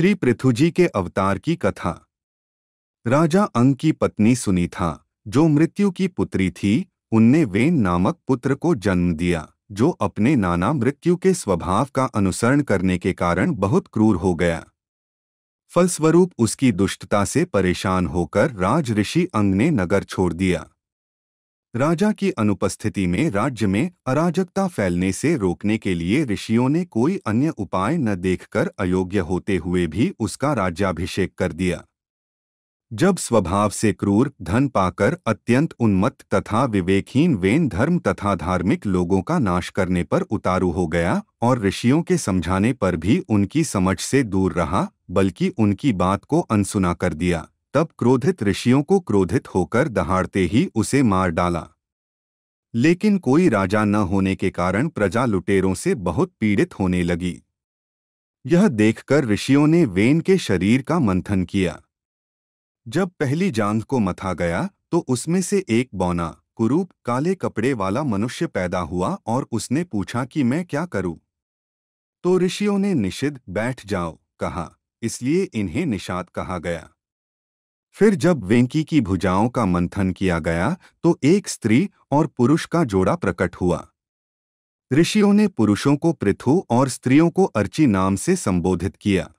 श्री पृथुजी के अवतार की कथा। राजा अंग की पत्नी सुनीता, जो मृत्यु की पुत्री थी, उनने वेन नामक पुत्र को जन्म दिया, जो अपने नाना मृत्यु के स्वभाव का अनुसरण करने के कारण बहुत क्रूर हो गया। फलस्वरूप उसकी दुष्टता से परेशान होकर राज ऋषि अंग ने नगर छोड़ दिया। राजा की अनुपस्थिति में राज्य में अराजकता फैलने से रोकने के लिए ऋषियों ने कोई अन्य उपाय न देखकर अयोग्य होते हुए भी उसका राज्याभिषेक कर दिया। जब स्वभाव से क्रूर, धन पाकर अत्यंत उन्मत्त तथा विवेकहीन वेन धर्म तथा धार्मिक लोगों का नाश करने पर उतारू हो गया और ऋषियों के समझाने पर भी उनकी समझ से दूर रहा, बल्कि उनकी बात को अनसुना कर दिया, तब क्रोधित ऋषियों को क्रोधित होकर दहाड़ते ही उसे मार डाला। लेकिन कोई राजा न होने के कारण प्रजा लुटेरों से बहुत पीड़ित होने लगी। यह देखकर ऋषियों ने वेन के शरीर का मंथन किया। जब पहली जांघ को मथा गया तो उसमें से एक बौना, कुरूप, काले कपड़े वाला मनुष्य पैदा हुआ और उसने पूछा कि मैं क्या करूं? तो ऋषियों ने निषिद्ध बैठ जाओ कहा, इसलिए इन्हें निषाद कहा गया। फिर जब वेंकी की भुजाओं का मंथन किया गया तो एक स्त्री और पुरुष का जोड़ा प्रकट हुआ। ऋषियों ने पुरुषों को पृथु और स्त्रियों को अर्ची नाम से संबोधित किया।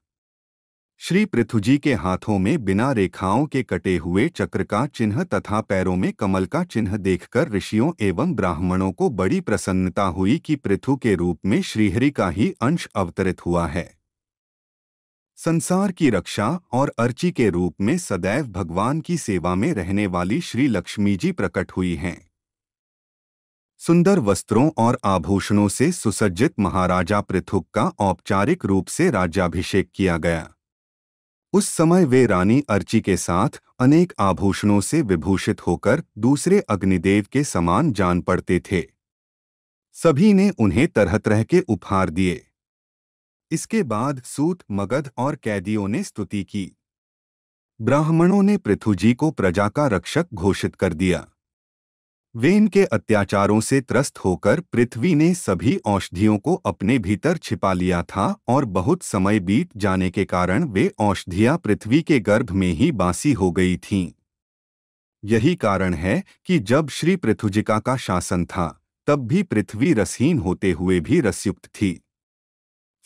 श्री पृथुजी के हाथों में बिना रेखाओं के कटे हुए चक्र का चिन्ह तथा पैरों में कमल का चिन्ह देखकर ऋषियों एवं ब्राह्मणों को बड़ी प्रसन्नता हुई कि पृथु के रूप में श्रीहरि का ही अंश अवतरित हुआ है। संसार की रक्षा और अर्ची के रूप में सदैव भगवान की सेवा में रहने वाली श्री लक्ष्मी जी प्रकट हुई हैं। सुंदर वस्त्रों और आभूषणों से सुसज्जित महाराजा पृथुक का औपचारिक रूप से राज्याभिषेक किया गया। उस समय वे रानी अर्ची के साथ अनेक आभूषणों से विभूषित होकर दूसरे अग्निदेव के समान जान पड़ते थे। सभी ने उन्हें तरह तरह के उपहार दिए। इसके बाद सूत, मगध और कैदियों ने स्तुति की। ब्राह्मणों ने पृथुजी को प्रजा का रक्षक घोषित कर दिया। वेन के अत्याचारों से त्रस्त होकर पृथ्वी ने सभी औषधियों को अपने भीतर छिपा लिया था और बहुत समय बीत जाने के कारण वे औषधियां पृथ्वी के गर्भ में ही बासी हो गई थीं। यही कारण है कि जब श्री पृथुजिका का शासन था तब भी पृथ्वी रसहीन होते हुए भी रसयुक्त थी।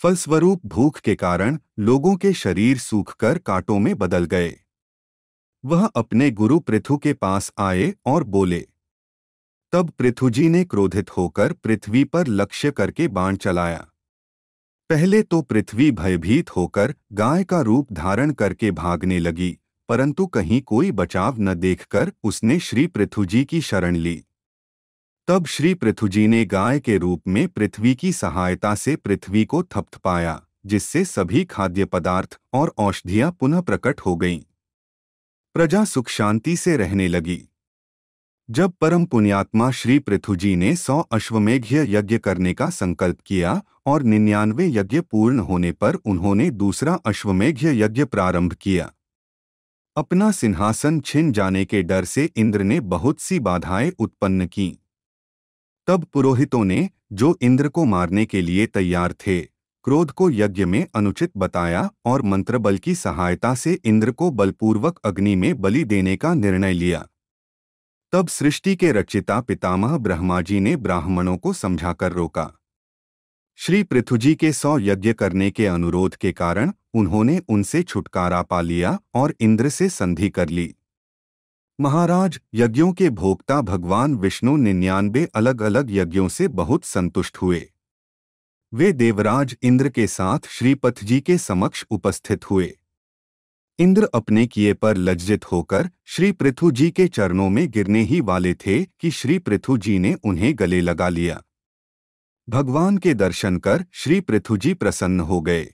फलस्वरूप भूख के कारण लोगों के शरीर सूखकर कांटों में बदल गए। वह अपने गुरु पृथु के पास आए और बोले। तब पृथुजी ने क्रोधित होकर पृथ्वी पर लक्ष्य करके बाण चलाया। पहले तो पृथ्वी भयभीत होकर गाय का रूप धारण करके भागने लगी, परंतु कहीं कोई बचाव न देखकर उसने श्री पृथुजी की शरण ली। तब श्री पृथुजी ने गाय के रूप में पृथ्वी की सहायता से पृथ्वी को थपथपाया, जिससे सभी खाद्य पदार्थ और औषधियां पुनः प्रकट हो गईं। प्रजा सुख शांति से रहने लगी। जब परम पुण्यात्मा श्री पृथुजी ने 100 अश्वमेघ यज्ञ करने का संकल्प किया और 99 यज्ञ पूर्ण होने पर उन्होंने दूसरा अश्वमेघ यज्ञ प्रारंभ किया। अपना सिंहासन छिन जाने के डर से इंद्र ने बहुत सी बाधाएं उत्पन्न की। तब पुरोहितों ने, जो इंद्र को मारने के लिए तैयार थे, क्रोध को यज्ञ में अनुचित बताया और मंत्रबल की सहायता से इंद्र को बलपूर्वक अग्नि में बलि देने का निर्णय लिया। तब सृष्टि के रचिता पितामह ब्रह्मा जी ने ब्राह्मणों को समझाकर रोका। श्री पृथुजी के 100 यज्ञ करने के अनुरोध के कारण उन्होंने उनसे छुटकारा पा लिया और इंद्र से संधि कर ली। महाराज, यज्ञों के भोक्ता भगवान विष्णु 99 अलग अलग यज्ञों से बहुत संतुष्ट हुए। वे देवराज इंद्र के साथ श्रीपति जी के समक्ष उपस्थित हुए। इंद्र अपने किए पर लज्जित होकर श्री पृथु जी के चरणों में गिरने ही वाले थे कि श्री पृथु जी ने उन्हें गले लगा लिया। भगवान के दर्शन कर श्री पृथु जी प्रसन्न हो गए।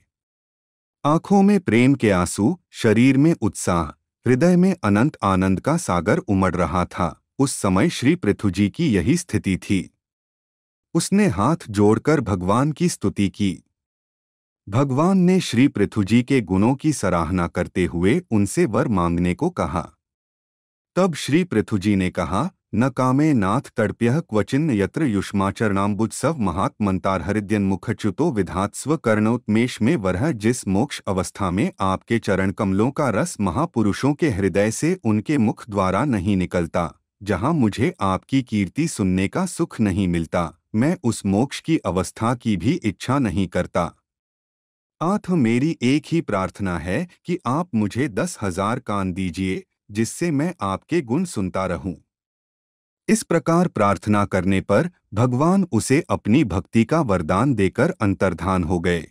आंखों में प्रेम के आंसू, शरीर में उत्साह, हृदय में अनंत आनंद का सागर उमड़ रहा था। उस समय श्री पृथु जी की यही स्थिति थी। उसने हाथ जोड़कर भगवान की स्तुति की। भगवान ने श्री पृथुजी के गुणों की सराहना करते हुए उनसे वर मांगने को कहा। तब श्री पृथुजी ने कहा, न कामे नाथ तड़प्यः क्वचिन्न यत्र युष्माचरणाम्बुत्सव महात्मन्तारहृद्यन्मुखच्युतो विधात्स्व कर्णोत्मेष में वरह जिस मोक्ष अवस्था में आपके चरण कमलों का रस महापुरुषों के हृदय से उनके मुख द्वारा नहीं निकलता, जहाँ मुझे आपकी कीर्ति सुनने का सुख नहीं मिलता, मैं उस मोक्ष की अवस्था की भी इच्छा नहीं करता। आठ मेरी एक ही प्रार्थना है कि आप मुझे 10,000 कान दीजिए, जिससे मैं आपके गुण सुनता रहूं। इस प्रकार प्रार्थना करने पर भगवान उसे अपनी भक्ति का वरदान देकर अंतर्धान हो गए।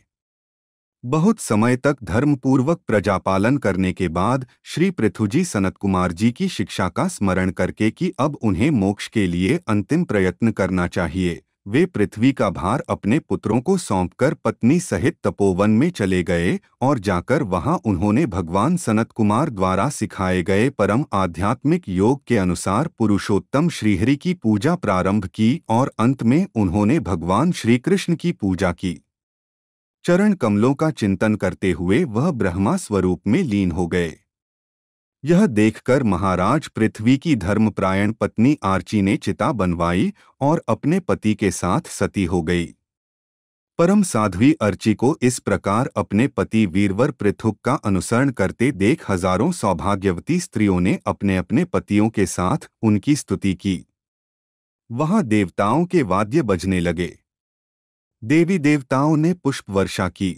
बहुत समय तक धर्मपूर्वक प्रजापालन करने के बाद श्री पृथुजी सनत कुमार जी की शिक्षा का स्मरण करके कि अब उन्हें मोक्ष के लिए अंतिम प्रयत्न करना चाहिए, वे पृथ्वी का भार अपने पुत्रों को सौंपकर पत्नी सहित तपोवन में चले गए और जाकर वहां उन्होंने भगवान सनत कुमार द्वारा सिखाए गए परम आध्यात्मिक योग के अनुसार पुरुषोत्तम श्रीहरि की पूजा प्रारंभ की और अंत में उन्होंने भगवान श्री कृष्ण की पूजा की। चरण कमलों का चिंतन करते हुए वह ब्रह्मा स्वरूप में लीन हो गए। यह देखकर महाराज पृथ्वी की धर्मप्रायण पत्नी आर्ची ने चिता बनवाई और अपने पति के साथ सती हो गई। परम साध्वी अर्ची को इस प्रकार अपने पति वीरवर पृथुक का अनुसरण करते देख हजारों सौभाग्यवती स्त्रियों ने अपने अपने पतियों के साथ उनकी स्तुति की। वहां देवताओं के वाद्य बजने लगे। देवी देवताओं ने पुष्प वर्षा की।